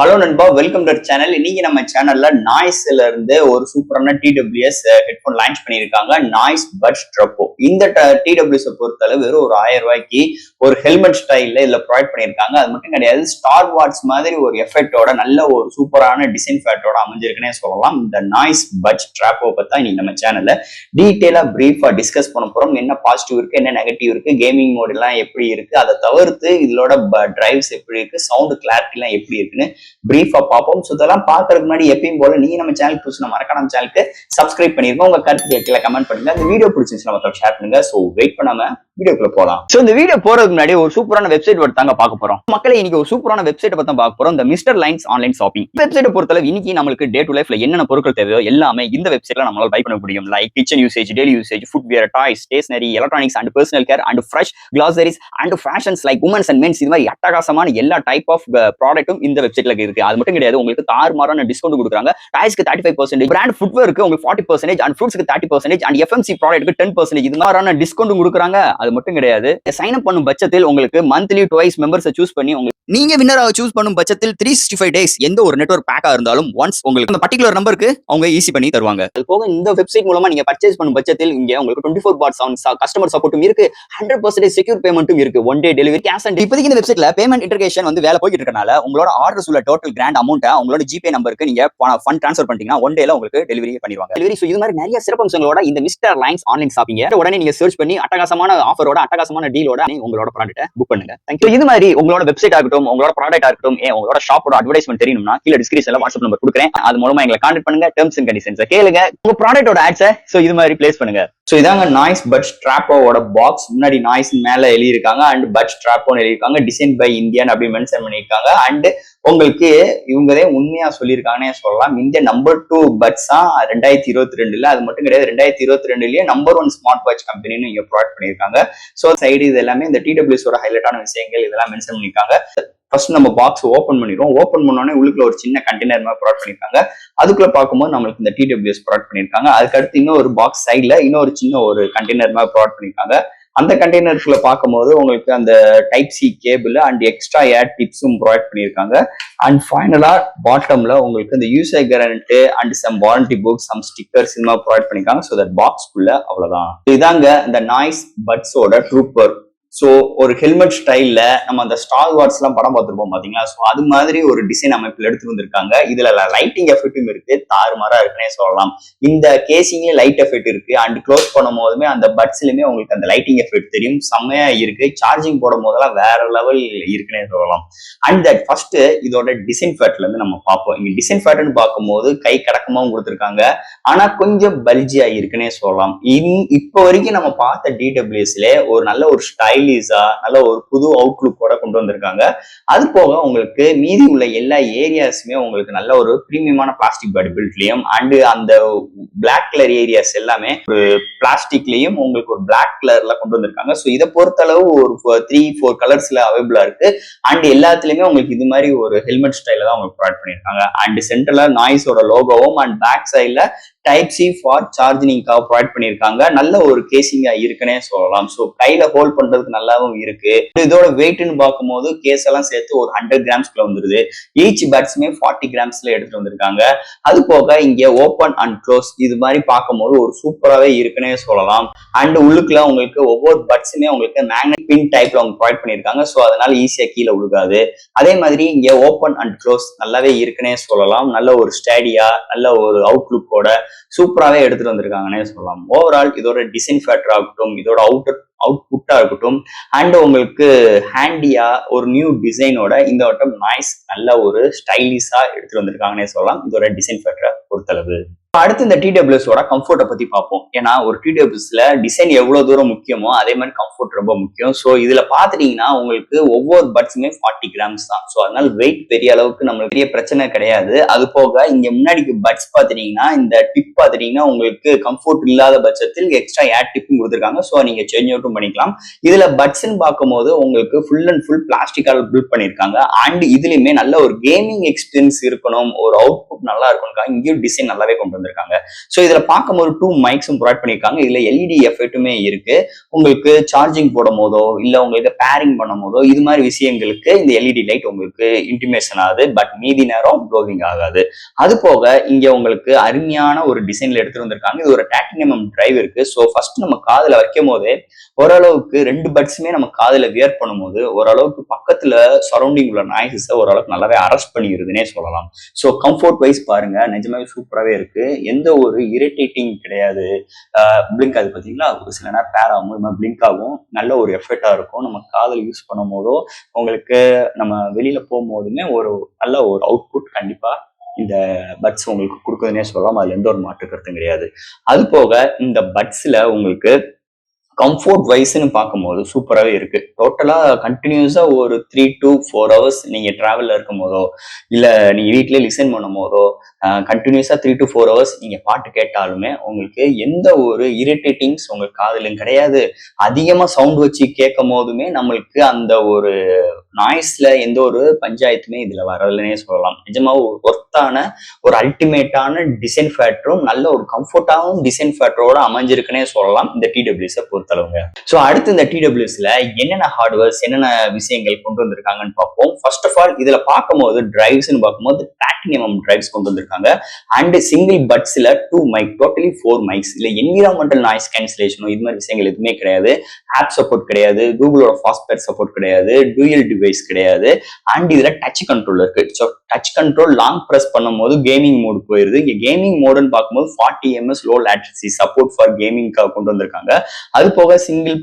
Hello நண்பா, welcome to channel. இன்னைக்கு நம்ம சேனல்ல நாய்ஸ்ல இருந்து ஒரு சூப்பரான டிடபிள்யூஎஸ் ஹெட்போன் லான்ச் பண்ணியிருக்காங்க. நாய்ஸ் பட்ஸ் ட்ரப்போ. இந்த டிடபிள்யூஎஸ் பொறுத்தளவு வெறும் ஒரு 1000 ரூபாய்க்கு ஒரு ஹெல்மெட் ஸ்டைல்ல இதுல ப்ரொவைட் பண்ணியிருக்காங்க. அது மட்டும் கிடையாது, ஸ்டார் வார்ஸ் மாதிரி ஒரு எஃபெக்டோட நல்ல ஒரு சூப்பரான டிசைன் ஃபேட்டோட அமைஞ்சிருக்குன்னே சொல்லலாம். இந்த நாய்ஸ் பட்ஸ் ட்ராப்போ பத்தி இன்னைக்கு நம்ம சேனல்ல டீட்டெயிலா பிரீஃபா டிஸ்கஸ் பண்ண போறோம். என்ன பாசிட்டிவ் இருக்கு, என்ன நெகட்டிவ் இருக்கு, கேமிங் மோட் எல்லாம் எப்படி இருக்கு, அதை தவிர்த்து இதோட டிரைவ்ஸ் எப்படி இருக்கு, சவுண்ட் கிளாரிட்டி எல்லாம் எப்படி இருக்குன்னு பிரீஃபா பார்ப்போம். ஸோ இதெல்லாம் பார்க்கறதுக்கு முன்னாடி எப்பயும் போல நீங்க நம்ம சேனல் புதுசு மறக்காம நம்ம சேனலுக்கு சப்ஸ்கிரைப் பண்ணிருங்க. உங்க கருத்து கீழே கமெண்ட் பண்ணுங்க. இந்த வீடியோ பிடிச்சிருந்துச்சுன்னா மத்தவங்க ஷேர் பண்ணுங்க. ஸோ வெயிட் பண்ணாம வீடியோக்குள்ள போலாம். ஸோ இந்த வீடியோ போறதுக்கு முன்னாடி ஒரு சூப்பரான வெப்சைட் தாங்க பார்க்க போறோம். மக்களே, இன்னைக்கு ஒரு சூப்பரான வெப்சைட் பத்தி பார்க்க போறோம். இந்த mister lines online shopping website பொறுத்தளவு இன்னைக்கு நம்மளுக்கு டே டு லைஃப்ல என்னென்ன பொருட்கள் தேவையோ எல்லாமே இந்த வெப்சைட்ல நம்மளால பை பண்ண முடியும். Like kitchen usage, daily usage, footwear, toys, stationery, electronics and personal care and fresh groceries and fashions like women's and men's. இது மாதிரி அட்டகாசமான எல்லா டைப் ஆஃப் ப்ராடக்ட்டும் இந்த வெப்சைட்ல இருக்கு. அது மட்டும் கிடையாது, உங்களுக்கு தாறுமாறான டிஸ்கவுண்ட் கொடுக்குறாங்க. டாய்ஸ்க்கு 35%, பிராண்ட் ஃபுட்வேருக்கு உங்களுக்கு 40% அண்ட் ஃப்ரூட்ஸ்க்கு 30% அண்ட் எஃப்எம்சி ப்ராடக்ட்க்கு 10%. இது மாதிரியான டிஸ்கவுண்ட் கொடுக்குறாங்க. அது மட்டும் கிடையாது, சைன் அப் பண்ணும் பட்சத்தில் உங்களுக்கு மந்த்லி ட்வைஸ் மெம்பர்ஸை சூஸ் பண்ணி நீங்க வின்னராக சூஸ் பண்ணும் பட்சத்தில் 365 டேஸ் எந்த ஒரு நெட்வொர்க் பேக்கா இருந்தாலும் ஒன்ஸ் உங்களுக்கு அந்த பர்டிகுலர் நம்பருக்கு அவங்க ஈஸி பண்ணி தருவாங்க. அது போக இந்த வெப்சைட் மூலமா நீங்க பர்ச்சேஸ் பண்ணும் பட்சத்தில் இங்க உங்களுக்கு 24/7 கஸ்டமர் சப்போர்ட்டும் இருக்கு, 100% செக்யூர் பேமெண்ட்டும் இருக்கு, one day delivery, cash on. இப்போதைக்கு இந்த வெப்சைட்ல பேமெண்ட் இன்டகிரேஷன் வேலை போயிட்டு இருக்கனால உங்களோட ஆர்டர்ஸ் உள்ள டோட்டல் கிராண்ட் அமௌண்ட்டை உங்களோட ஜிபே நம்பருக்கு நீங்க ஃபண்ட் ட்ரான்ஸ்ஃபர் பண்ணிட்டீங்கன்னா ஒன் டேல உங்களுக்கு டெலிவரி பண்ணிடுவாங்க. டெலிவரி. இது மாதிரி நிறைய சிறப்பம்சங்களோட இந்த மிஸ்டர் லைன்ஸ் ஆன்லைன் ஷாப்பிங் உடனே நீங்க சர்ச் பண்ணி அட்டகாசமான ஆஃபரோட அட்டகாசமான டீலோட உங்களோட ப்ராடக்ட்டை புக் பண்ணுங்க. தேங்க்யூ. இது மாதிரி உங்களோட வெப்சைட் ஆகட்டும், உங்களோட ப்ராடக்ட் ஆகட்டும், உங்களோட ஷாப்போட அட்வர்டைஸ்மெண்ட் தெரியணும்னா கீழே டிஸ்கிரிப்ஷன்ல வாட்ஸ்அப் நம்பர் கொடுக்குறேன். அது மூலமா எங்களை கான்டாக்ட் பண்ணுங்க. டெர்ம்ஸ் அண்ட் கண்டிஷன்ஸ் கேளுங்க. உங்க ப்ராடக்ட்டோட ஆட்ஸை இது மாதிரி பிளேஸ் பண்ணுங்க. ஸோ இதாங்க நாய்ஸ் பட்ஸ் ட்ராப்போட பாக்ஸ். முன்னாடி நாய்ஸ் மேல எழுதியிருக்காங்க அண்ட் பட்ஸ் ட்ராப்போன்னு எழுதியிருக்காங்க. டிசைன் பை இந்தியன் அப்படி மென்ஷன் பண்ணியிருக்காங்க. அண்ட் உங்களுக்கு இவங்களே உண்மையா சொல்லியிருக்காங்கன்னே சொல்லலாம். இந்த நம்பர் 2 பட்ஸா 2022. அது மட்டும் கிடையாது, 2022லயே நம்பர் 1 ஸ்மார்ட் வாட்ச் கம்பெனின்னு இங்க ப்ரொவைட் பண்ணியிருக்காங்க. ஸோ சைடு இது எல்லாமே இந்த டிடபிள்யூஸோட ஹைலைட்டான விஷயங்கள் இதெல்லாம் மென்ஷன் பண்ணியிருக்காங்க. ஃபர்ஸ்ட் நம்ம பாக்ஸ் ஓப்பன் பண்ணிடுவோம். ஓப்பன் பண்ணோடனே உள்ளுக்குள்ள ஒரு சின்ன கண்டெய்னர் மாதிரி ப்ரொவைட் பண்ணிருக்காங்க. அதுக்குள்ள பார்க்கும்போது நம்மளுக்கு இந்த டிடபிள்யூஎஸ் ப்ரொவைட் பண்ணிருக்காங்க. அதுக்கடுத்து இன்னொரு பாக்ஸ் சைட்ல இன்னொரு சின்ன ஒரு கண்டெய்னர் மாதிரி ப்ரொவைட் பண்ணிருக்காங்க. அந்த கண்டெய்னருக்குள்ள பார்க்கும்போது உங்களுக்கு அந்த type C cable and extra air டிப்ஸும் ப்ரொவைட் பண்ணியிருக்காங்க. அண்ட் ஃபைனலா பாட்டம்ல உங்களுக்கு இந்த user guarantee and some warranty books, some stickers இந்த மாதிரி ப்ரொவைட் பண்ணிருக்காங்க. ஸோ தட் பாக்ஸ்க்குள்ள அவ்வளவுதான். இதாங்க இந்த நாய்ஸ் பட்ஸோட ட்ரூப்பர். ஸோ ஒரு ஹெல்மெட் ஸ்டைல்ல நம்ம அந்த ஸ்டார் வார்ஸ் எல்லாம் படம் பார்த்துருப்போம் பாத்தீங்களா. ஸோ அது மாதிரி ஒரு டிசைன் அமைப்பில் எடுத்துட்டு வந்திருக்காங்க. இதுல லைட்டிங் எஃபெக்டும் இருக்கு, தாறுமாறா இருக்குன்னே சொல்லலாம். இந்த கேசிங்ல லைட் எஃபெக்ட் இருக்கு அண்ட் க்ளோஸ் பண்ணும் போதுமே அந்த பட்ஸ்லயுமே உங்களுக்கு அந்த லைட்டிங் எஃபெக்ட் தெரியும். செம்மையா இருக்கு. சார்ஜிங் போடும் போதெல்லாம் வேற லெவல் இருக்குன்னே சொல்லலாம். அண்ட் தட் ஃபர்ஸ்ட் இதோட டிசைன் ஃபேட்ல இருந்து நம்ம பார்ப்போம். இங்க டிசைன் ஃபேட்னு பார்க்கும்போது கை கடக்கமாவும் கொடுத்துருக்காங்க, ஆனா கொஞ்சம் பல்ஜியா இருக்குன்னே சொல்லலாம். இப்போ வரைக்கும் நம்ம பார்த்த டிடபிள்யூஎஸ்ல ஒரு நல்ல ஒரு ஸ்டைல் நல்ல ஒரு புது அவுட்லுக்கோட கொண்டு வந்திருக்காங்க. அது போக உங்களுக்கு மீதி உள்ள எல்லா ஏரியாஸுமே உங்களுக்கு நல்ல ஒரு பிரீமியமான பிளாஸ்டிக் பாடி பில்ட்லயும் அண்ட் அந்த பிளாக் கலர் ஏரியாஸ் எல்லாமே ஒரு பிளாஸ்டிக்லயும் உங்களுக்கு ஒரு பிளாக் கலர்ல கொண்டு வந்திருக்காங்க. ஸோ இதை பொறுத்தளவு ஒரு 3-4 கலர்ஸ்ல அவைலபிளா இருக்கு. அண்ட் எல்லாத்துலயுமே உங்களுக்கு இது மாதிரி ஒரு ஹெல்மெட் ஸ்டைல தான் உங்களுக்கு ப்ரொவைட் பண்ணிருக்காங்க. அண்ட் சென்டர்ல நாய்ஸோட லோகோவும் அண்ட் பேக் சைட்ல டைப் சி ஃபார் சார்ஜிங்காக ப்ரொவைட் பண்ணியிருக்காங்க. நல்ல ஒரு கேசிங்கா இருக்குன்னே சொல்லலாம். ஸோ கையில ஹோல்ட் பண்றதுக்கு நல்லாவும் இருக்கு. இதோட வெயிட்னு பார்க்கும்போது கேஸ் எல்லாம் சேர்த்து ஒரு 100 கிராம்ஸ்ல வந்துருது. ஈச் பேட்ஸ்மே 40 கிராம்ஸ்ல எடுத்துட்டு வந்திருக்காங்க. அது போக இங்க ஓப்பன் அண்ட் க்ளோஸ் இது மாதிரி பார்க்கும்போது ஒரு சூப்பராகவே இருக்குன்னே சொல்லலாம். அண்ட் உள்ளுக்குள்ள உங்களுக்கு ஒவ்வொரு பட்ஸுமே உங்களுக்கு மேக்னெட் பின் டைப்ல அவங்க ப்ரொவைட் பண்ணியிருக்காங்க. ஸோ அதனால ஈஸியா கீழே விழுகாது. அதே மாதிரி இங்க ஓப்பன் அண்ட் க்ளோஸ் நல்லாவே இருக்குன்னே சொல்லலாம். நல்ல ஒரு ஸ்டேடியா நல்ல ஒரு அவுட்லுக்கோட சூப்பராகவே எடுத்துட்டு வந்திருக்காங்கன்னே சொல்லலாம். ஓவரால் இதோட டிசைன் ஃபேக்டர் ஆகட்டும், இதோட அவுட்புட்டா இருக்கட்டும் அண்ட் உங்களுக்கு ஹேண்டியா ஒரு நியூ டிசைனோட இந்த வட்டம் நாய்ஸ் நல்ல ஒரு ஸ்டைலிஷா எடுத்துட்டு வந்திருக்காங்கன்னே சொல்லலாம். இதோட டிசைன் ஃபேக்டரை பொறுத்தளவு அடுத்து இந்த டிடபிள்யூஎஸோட கம்ஃபர்ட்டை பத்தி பார்ப்போம். ஏன்னா ஒரு டிடபிள்யூஎஸ்ல டிசைன் எவ்வளவு தூரம் முக்கியமோ அதே மாதிரி கம்ஃபர்ட் ரொம்ப முக்கியம். ஸோ இதுல பாத்துட்டீங்கன்னா உங்களுக்கு ஒவ்வொரு பட்ஸுமே 40 கிராம்ஸ் தான். ஸோ அதனால வெயிட் பெரிய அளவுக்கு நம்மளுக்கு பெரிய பிரச்சனை கிடையாது. அது போக இங்க முன்னாடி பட்ஸ் பாத்துட்டீங்கன்னா இந்த டிப் பாத்துட்டீங்கன்னா உங்களுக்கு கம்ஃபர்ட் இல்லாத பட்சத்தில் எக்ஸ்ட்ரா ஏர் டிப்பும் கொடுத்துருக்காங்க. ஸோ நீங்க சேஞ்ச் அவுட்டும் பண்ணிக்கலாம். இதுல பட்ஸ்ன்னு பார்க்கும்போது உங்களுக்கு ஃபுல் அண்ட் ஃபுல் பிளாஸ்டிக்கால பில்ட் பண்ணிருக்காங்க. அண்ட் இதுலயுமே நல்ல ஒரு கேமிங் எக்ஸ்பீரியன்ஸ் இருக்கணும், ஒரு அவுட்புட் நல்லா இருக்கணும், இங்கேயும் டிசைன் நல்லாவே கொண்டு கொண்டு வந்திருக்காங்க. ஸோ இதுல பார்க்கும்போது 2 மைக்ஸும் ப்ரொவைட் பண்ணியிருக்காங்க. இதுல எல்இடி எஃபெக்ட்டுமே இருக்கு. உங்களுக்கு சார்ஜிங் போடும் போதோ இல்ல உங்களுக்கு பேரிங் பண்ணும் போதோ இது மாதிரி விஷயங்களுக்கு இந்த எல்இடி லைட் உங்களுக்கு இன்டிமேஷன் ஆகுது. பட் மீதி நேரம் க்ளோவிங் ஆகாது. அது போக இங்க உங்களுக்கு அருமையான ஒரு டிசைன்ல எடுத்துட்டு வந்திருக்காங்க. இது ஒரு டைட்டானியம் டிரைவ் இருக்கு. ஸோ ஃபர்ஸ்ட் நம்ம காதுல வைக்கும் போதே ஓரளவுக்கு 2 பட்ஸுமே நம்ம காதுல வியர் பண்ணும்போது ஓரளவுக்கு பக்கத்துல சரௌண்டிங் உள்ள நாய்ஸஸை ஓரளவுக்கு நல்லாவே அரெஸ்ட் பண்ணிடுதுன்னே சொல்லலாம். ஸோ கம்ஃபர்ட் வைஸ் பாருங்க நிஜமாவே சூப்பராகவே இருக்கு. எந்த ஒரு இரிட்டேட்டிங் கிடையாது. பிளிங்க் ஆகுது பார்த்தீங்களா, ஒரு சில நேரம் பேர் ஆகும், இது மாதிரி பிளிங்க் ஆகும். நல்ல ஒரு எஃபெக்டா இருக்கும். நம்ம காதில் யூஸ் பண்ணும் போதோ உங்களுக்கு நம்ம வெளியில போகும்போதுமே ஒரு நல்ல ஒரு அவுட்புட் கண்டிப்பா இந்த பட்ஸ் உங்களுக்கு கொடுக்குதுன்னே சொல்லலாம். அதுல எந்த ஒரு மாற்று கருத்தும் கிடையாது. அது போக இந்த பட்ஸ்ல உங்களுக்கு கம்ஃபோர்ட் வைஸ்ன்னு பார்க்கும்போது சூப்பராகவே இருக்கு. டோட்டலா கண்டினியூஸா ஒரு 3 to 4 ஹவர்ஸ் நீங்க டிராவல்ல இருக்கும் போதோ இல்ல நீங்க வீட்லயே லிசன் பண்ணும் போதோ கண்டினியூஸா 3 to 4 ஹவர்ஸ் நீங்க பாட்டு கேட்டாலுமே உங்களுக்கு எந்த ஒரு இரிட்டேட்டிங்ஸ் உங்க காதுலையும் கிடையாது. அதிகமா சவுண்ட் வச்சு கேட்கும் போதுமே நம்மளுக்கு அந்த ஒரு நாய்ஸ்ல எந்த ஒரு பஞ்சாயத்துமே இதுல வரலன்னே சொல்லலாம். நிஜமா ஒர்த்தான ஒரு அல்டிமேட்டான டிசைன் ஃபேக்டரும் நல்ல ஒரு கம்ஃபர்டாவும் டிசைன் ஃபேக்டரோட அமைஞ்சிருக்குன்னே சொல்லலாம் இந்த டிடபிள்யூஎஸ் பொறுத்தளவுங்க. ஸோ அடுத்து இந்த டிடபிள்யூஎஸ்ல என்னென்ன ஹார்ட்வேர்ஸ் என்னென்ன விஷயங்கள் கொண்டு வந்திருக்காங்கன்னு பார்ப்போம். ஃபர்ஸ்ட் ஆஃப் ஆல் இதுல பார்க்கும்போது டிரைவ்ஸ்ன்னு பார்க்கும்போது பிளாட்டினம் டிரைவ்ஸ் கொண்டு வந்திருக்காங்க. அண்ட் சிங்கிள் பட்ஸ்ல 2 மைக், டோட்டலி 4 மைக்ஸ். இல்ல என்விரான்மெண்டல் நாய்ஸ் கேன்சலேஷனோ இது மாதிரி விஷயங்கள் எதுவுமே கிடையாது. ஆப் சப்போர்ட் கிடையாது, கூகுளோட ஃபாஸ்ட்வேர் சப்போர்ட் கிடையாது, டூயல் டிவைஸ் கிடையாது. அண்ட் இதுல டச் கண்ட்ரோல் இருக்கு. So touch control long press பண்ணும்போது கேமிங் மோடு போயிருது. இங்க கேமிங் மோடுன்னு பார்க்கும்போது 40 ms low latency support for கேமிங்காக கொண்டு வந்திருக்காங்க. அது போக சிங்கிள்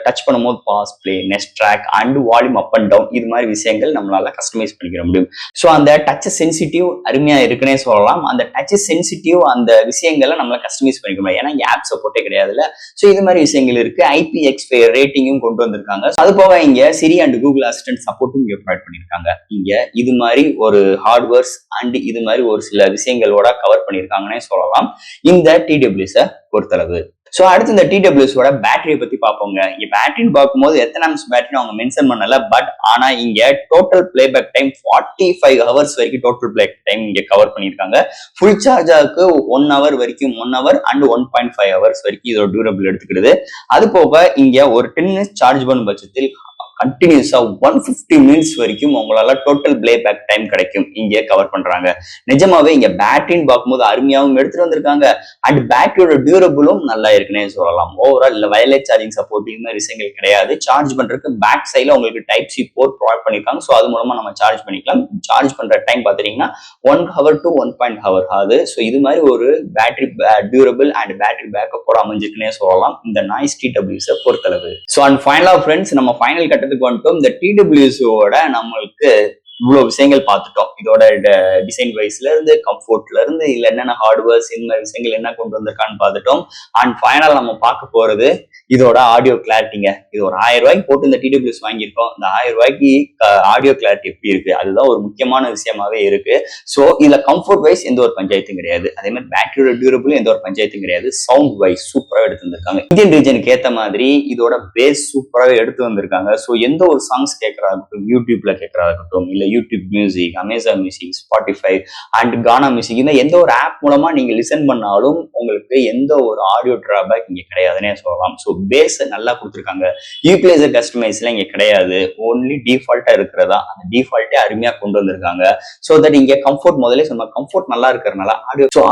டச் பண்ணும்போது pause, play, next track and volume up and down இது மாதிரி விஷயங்கள் நம்மளால கஸ்டமைஸ் பண்ணிக்க முடியும். ஸோ அந்த டச் சென்சிட்டிவ் அருமையா இருக்குன்னே சொல்லலாம். அந்த டச் சென்சிட்டிவ் அந்த விஷயங்களை நம்மளால கஸ்டமைஸ் பண்ணிக்க முடியும். ஏன்னா ஆப் சப்போர்ட்டே கிடையாதுல்ல. ஸோ இது மாதிரி விஷயங்கள் இருக்கு. IPX5 ரேட்டிங்கும் கொண்டு வந்திருக்காங்க. அது போக இங்க சிரி அண்ட் கூகுள் அசிஸ்டன்ட் சப்போர்ட்டும் இங்க ப்ரொவைட் பண்ணிருக்காங்க. இங்க இது மாதிரி ஒரு ஹார்ட்வேர்ஸ் அண்ட் இது மாதிரி ஒரு சில விஷயங்களோட கவர் பண்ணிருக்காங்கன்னே சொல்லலாம் இந்த டிடபிள்யூஎஸ் பொறுத்தளவு. ஸோ அடுத்து இந்த டிடபிள்யூஎஸோட பேட்டரியை பத்தி பார்ப்போங்க. இங்க பேட்டரின்னு பார்க்கும்போது எத்தனை ஆம்ஸ் பேட்டரி அவங்க மென்ஷன் பண்ணல. பட் ஆனா இங்க டோட்டல் பிளேபேக் டைம் 45 ஹவர்ஸ் வரைக்கும் டோட்டல் பிளே டைம் இங்க கவர் பண்ணிருக்காங்க. ஃபுல் சார்ஜாக்கு 1 ஹவர் வரைக்கும் 1 ஹவர் அண்ட் 1.5 ஹவர்ஸ் வரைக்கும் இதோட டியூரபிள் எடுத்துக்கிறது. அது போக இங்க ஒரு 10 மினிட்ஸ் சார்ஜ் பண்ணும் பட்சத்தில் கண்டினியூஸா 150 மினிட்ஸ் வரைக்கும் உங்களால டோட்டல் பிளேபேக் டைம் கிடைக்கும் இங்கே கவர் பண்றாங்க. நிஜமாவே இங்க பேட்டரின்னு பார்க்கும்போது அருமையாவும் எடுத்துட்டு வந்திருக்காங்க. அண்ட் பேட்டரியோட டியூரபிளும் நல்லா இருக்குன்னே சொல்லலாம். ஓவரால் இல்ல வயர்லெஸ் சார்ஜிங் சப்போர்ட் இந்த மாதிரி விஷயங்கள் கிடையாது. சார்ஜ் பண்றதுக்கு பேக் சைட்ல உங்களுக்கு Type-C போர்ட் ப்ரொவைட் பண்ணிருக்காங்க. ஸோ அது மூலமா நம்ம சார்ஜ் பண்ணிக்கலாம். சார்ஜ் பண்ற டைம் பாத்தீங்கன்னா 1 ஹவர் to 1.5 ஹவர் ஆகுது. ஸோ இது மாதிரி ஒரு பேட்டரி டியூரபிள் அண்ட் பேட்டரி பேக்கப்போட அமைஞ்சிருக்குன்னே சொல்லலாம் இந்த நாய்ஸ் டிடபிள்யூஎஸ் பொறுத்தளவு. ஸோ அண்ட் ஃபைனலா ஃப்ரெண்ட்ஸ் நம்ம ஃபைனல் கட்டத்துக்கு வந்துட்டோம். இந்த டிடபிள்யூஎஸோட நம்மளுக்கு இவ்வளவு விஷயங்கள் பார்த்துட்டோம். இதோட டிசைன் வைஸ்ல இருந்து கம்ஃபோர்ட்ல இருந்து இல்ல என்னென்ன ஹார்ட்வேர்ஸ் இந்த மாதிரி விஷயங்கள் என்ன கொண்டு வந்திருக்கான்னு பார்த்துட்டோம். அண்ட் ஃபைனல் நம்ம பார்க்க போறது இதோட ஆடியோ கிளாரிட்டிங்க. இது ஒரு 1000 ரூபாய்க்கு போட்டு இந்த டிடபிள்யூஎஸ் வாங்கியிருக்கோம். இந்த 1000 ரூபாய்க்கு ஆடியோ கிளாரிட்டி எப்படி இருக்கு அதுதான் ஒரு முக்கியமான விஷயமாவே இருக்கு. ஸோ இதுல கம்ஃபோர்ட் வைஸ் எந்த ஒரு பஞ்சாயத்தும் கிடையாது. அதே மாதிரி பேட்டரியோட டியூரபிளும் எந்த ஒரு பஞ்சாயத்தும் கிடையாது. சவுண்ட் வைஸ் சூப்பரா எடுத்து வந்திருக்காங்க. இந்தியன் ரீஜனுக்கு ஏத்த மாதிரி இதோட பேஸ் சூப்பராகவே எடுத்து வந்திருக்காங்க. ஸோ எந்த ஒரு சாங்ஸ் கேட்கறதா இருக்கட்டும், யூடியூப்ல கேட்கறதா இருக்கட்டும், இல்ல YouTube music, Amazon music, Spotify and Gaana music இந்த எந்த ஒரு ஆப் மூலமா நீங்க லிசன் பண்ணாலும் உங்களுக்கு எந்த ஒரு ஆடியோ டிராபேக் இங்க கிடையாதுன்னே சொல்லலாம். ஸோ பேஸ் நல்லா கொடுத்துருக்காங்க. ஈக்குவலைசர் கஸ்டமைஸ்லாம் இங்க கிடையாது. ஓன்லி டிஃபால்ட்டா இருக்கிறதா அந்த டிஃபால்ட்டே அருமையா கொண்டு வந்திருக்காங்க. ஸோ தட் இங்க கம்ஃபோர்ட் முதலே சொன்ன கம்ஃபோர்ட் நல்லா இருக்கிறதுனால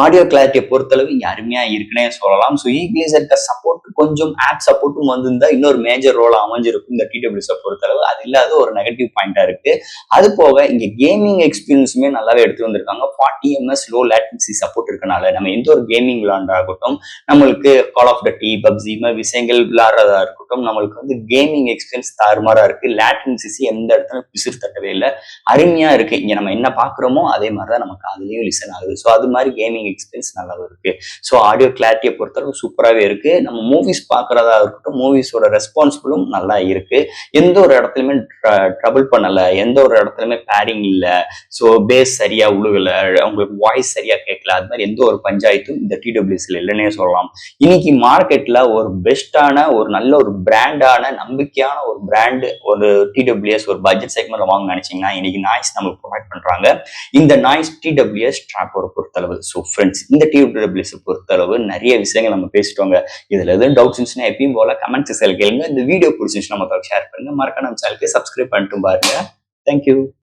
ஆடியோ கிளாரிட்டியை பொறுத்தளவு இங்க அருமையா இருக்குன்னே சொல்லலாம். ஸோ ஈக்குவலைசர் சப்போர்ட் கொஞ்சம் ஆப் சப்போர்ட்டும் வந்திருந்தா இன்னொரு மேஜர் ரோல் அமைஞ்சிருக்கும் இந்த டிடபிள்யூஎஸ் பொறுத்தளவு. அது இல்லாத ஒரு நெகட்டிவ் பாயிண்டா இருக்கு. அது போக இங்க கேமிங் எக்ஸ்பீரியன்ஸுமே நல்லாவே எடுத்து வந்திருக்காங்க. 40 ms லோ லேட்டன்சி சப்போர்ட் இருக்கனால நம்ம எந்த ஒரு கேமிங் விளையாண்டாகட்டும், நம்மளுக்கு கால் ஆஃப் டட்டி, பப்ஜி மாதிரி விஷயங்கள் விளையாடுறதா இருக்கட்டும், நம்மளுக்கு வந்து கேமிங் எக்ஸ்பீரியன்ஸ் தாறுமாறா இருக்கு. லேட்டன்சி எந்த இடத்துல பிசிறு தட்டவே இல்லை, அருமையா இருக்கு. இங்க நம்ம என்ன பாக்குறோமோ அதே மாதிரிதான் நமக்கு அதுலயும் லிசன் ஆகுது. ஸோ அது மாதிரி கேமிங் எக்ஸ்பீரியன்ஸ் நல்லாவும் இருக்கு. ஸோ ஆடியோ கிளாரிட்டியை பொறுத்தளவு சூப்பராகவே இருக்கு. நம்ம மூவிஸ் பாக்குறதா இருக்கட்டும், மூவிஸோட ரெஸ்பான்சிபிளும் நல்லா இருக்கு. எந்த ஒரு இடத்துலயுமே ட்ரபிள் பண்ணல, எந்த ஒரு இடத்துலயுமே எதுவுமே பேரிங் இல்ல, ஸோ பேஸ் சரியா உழுகல, உங்களுக்கு வாய்ஸ் சரியா கேட்கல, அது மாதிரி எந்த ஒரு பஞ்சாயத்தும் இந்த டிடபிள்யூஎஸ்ல இல்லைன்னே சொல்லலாம். இன்னைக்கு மார்க்கெட்ல ஒரு பெஸ்டான ஒரு நல்ல ஒரு பிராண்டான நம்பிக்கையான ஒரு பிராண்ட் ஒரு டிடபிள்யூஎஸ் ஒரு பட்ஜெட் செக்மெண்ட்ல வாங்க நினைச்சீங்கன்னா இன்னைக்கு நாய்ஸ் நமக்கு ப்ரொவைட் பண்றாங்க. இந்த நாய்ஸ் டிடபிள்யூஎஸ் ட்ராப்போட பொறுத்தளவு. ஸோ ஃப்ரெண்ட்ஸ், இந்த டிடபிள்யூஎஸ் பொறுத்தளவு நிறைய விஷயங்கள் நம்ம பேசிட்டோங்க. இதுல எதுவும் டவுட்ஸ் இருந்துச்சுன்னா எப்பயும் போல கமெண்ட் செக்ஷன்ல கேளுங்க. இந்த வீடியோ பிடிச்சிருந்துச்சுன்னா நம்ம ஷேர் பண்ணுங்க. மறக்காம நம்ம சேனலுக்கு சப்ஸ்கிரைப் பண்ணிட்டு பாருங்க. தேங்க்யூ.